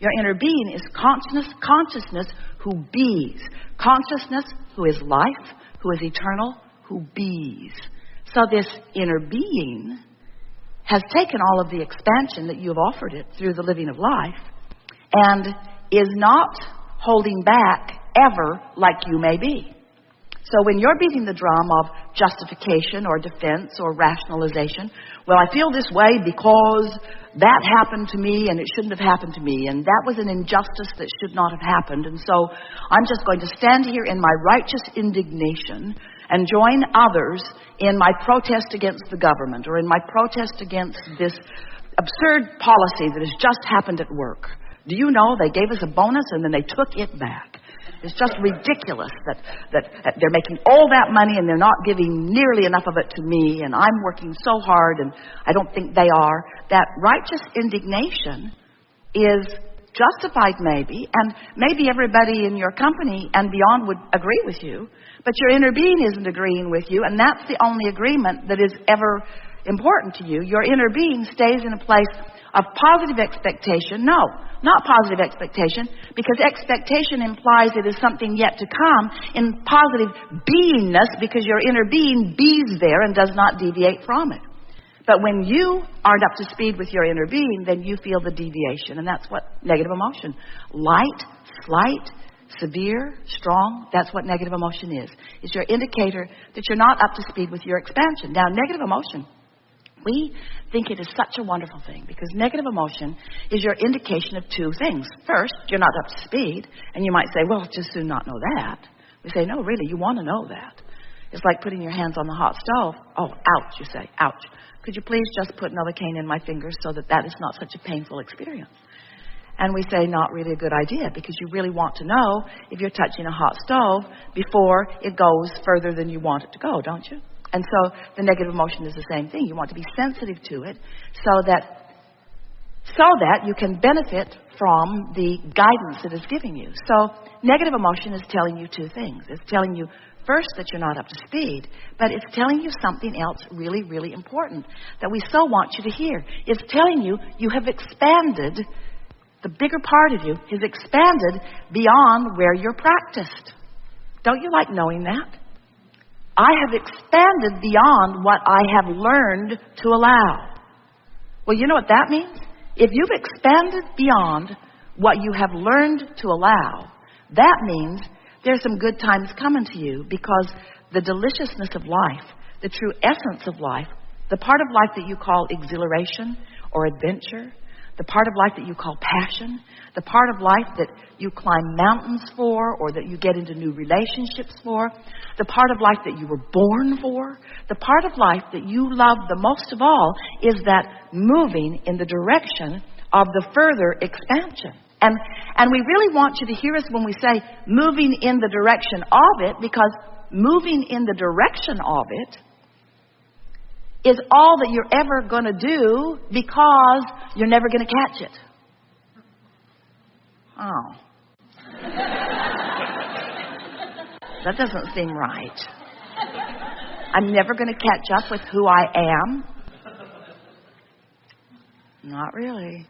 Your inner being is consciousness who bees. Consciousness who is life, who is eternal, who bees. So this inner being has taken all of the expansion that you have offered it through the living of life and is not holding back ever like you may be. So when you're beating the drum of justification or defense or rationalization, well, I feel this way because that happened to me and it shouldn't have happened to me, and that was an injustice that should not have happened, and so I'm just going to stand here in my righteous indignation and join others in my protest against the government or in my protest against this absurd policy that has just happened at work. Do you know they gave us a bonus and then they took it back? It's just ridiculous that they're making all that money and they're not giving nearly enough of it to me, and I'm working so hard and I don't think they are. That righteous indignation is justified maybe, and maybe everybody in your company and beyond would agree with you, but your inner being isn't agreeing with you, and that's the only agreement that is ever important to you. Your inner being stays in a place of positive expectation. No, not positive expectation, because expectation implies it is something yet to come. In positive beingness, because your inner being bees there and does not deviate from it. But when you aren't up to speed with your inner being, then you feel the deviation, and that's what negative emotion. Light, slight, severe, strong, that's what negative emotion is. It's your indicator that you're not up to speed with your expansion. Now, negative emotion, we think it is such a wonderful thing because negative emotion is your indication of two things. First, you're not up to speed, and you might say, well, just soon not know that. We say, no, really, you want to know that. It's like putting your hands on the hot stove. Oh, ouch, you say, ouch. Could you please just put Novocaine in my fingers so that is not such a painful experience? And we say, not really a good idea, because you really want to know if you're touching a hot stove before it goes further than you want it to go, don't you? And so the negative emotion is the same thing. You want to be sensitive to it so that you can benefit from the guidance it is giving you. So negative emotion is telling you two things. It's telling you, first, that you're not up to speed, but it's telling you something else really, really important that we so want you to hear. It's telling you you have expanded. The bigger part of you has expanded beyond where you're practiced. Don't you like knowing that? I have expanded beyond what I have learned to allow. Well, you know what that means? If you've expanded beyond what you have learned to allow, that means there's some good times coming to you, because the deliciousness of life, the true essence of life, the part of life that you call exhilaration or adventure, the part of life that you call passion, the part of life that you climb mountains for or that you get into new relationships for, the part of life that you were born for, the part of life that you love the most of all is that moving in the direction of the further expansion. And we really want you to hear us when we say moving in the direction of it, because moving in the direction of it is all that you're ever going to do, because you're never going to catch it. Oh. That doesn't seem right. I'm never going to catch up with who I am. Not really.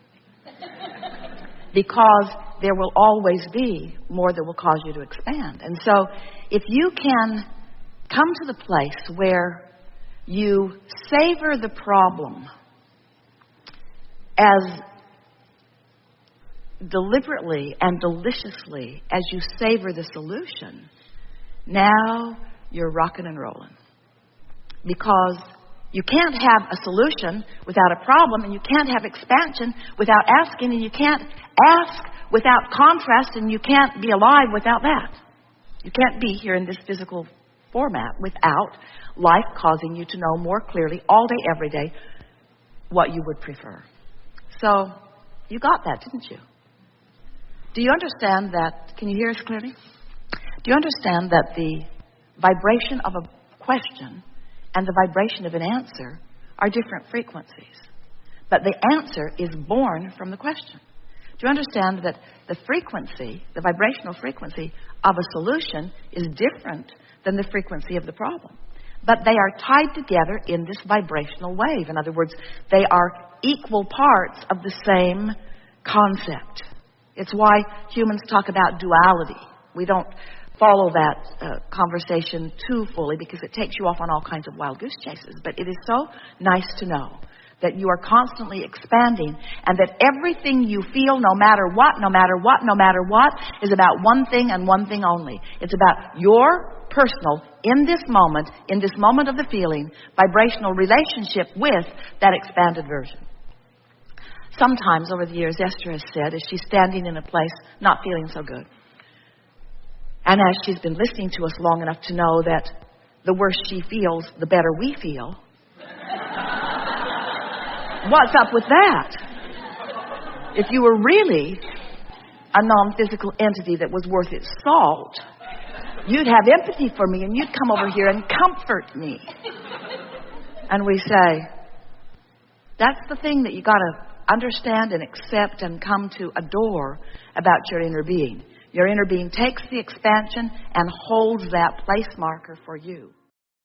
Because there will always be more that will cause you to expand. And so if you can come to the place where you savor the problem as deliberately and deliciously as you savor the solution, now you're rocking and rolling. Because you can't have a solution without a problem, and you can't have expansion without asking, and you can't ask without contrast, and you can't be alive without that. You can't be here in this physical format without life causing you to know more clearly all day, every day, what you would prefer. So you got that, didn't you? Do you understand that? Can you hear us clearly? Do you understand that the vibration of a question and the vibration of an answer are different frequencies? But the answer is born from the question. Do you understand that the frequency, the vibrational frequency of a solution is different than the frequency of the problem? But they are tied together in this vibrational wave. In other words, they are equal parts of the same concept. It's why humans talk about duality. We don't follow that conversation too fully because it takes you off on all kinds of wild goose chases. But it is so nice to know that you are constantly expanding and that everything you feel, no matter what, is about one thing and one thing only. It's about your personal, in this moment of the feeling, vibrational relationship with that expanded version. Sometimes over the years, Esther has said, as she's standing in a place not feeling so good, and as she's been listening to us long enough to know that the worse she feels, the better we feel. What's up with that? If you were really a non-physical entity that was worth its salt, you'd have empathy for me and you'd come over here and comfort me. And we say, that's the thing that you got to understand and accept and come to adore about your inner being. Your inner being takes the expansion and holds that place marker for you.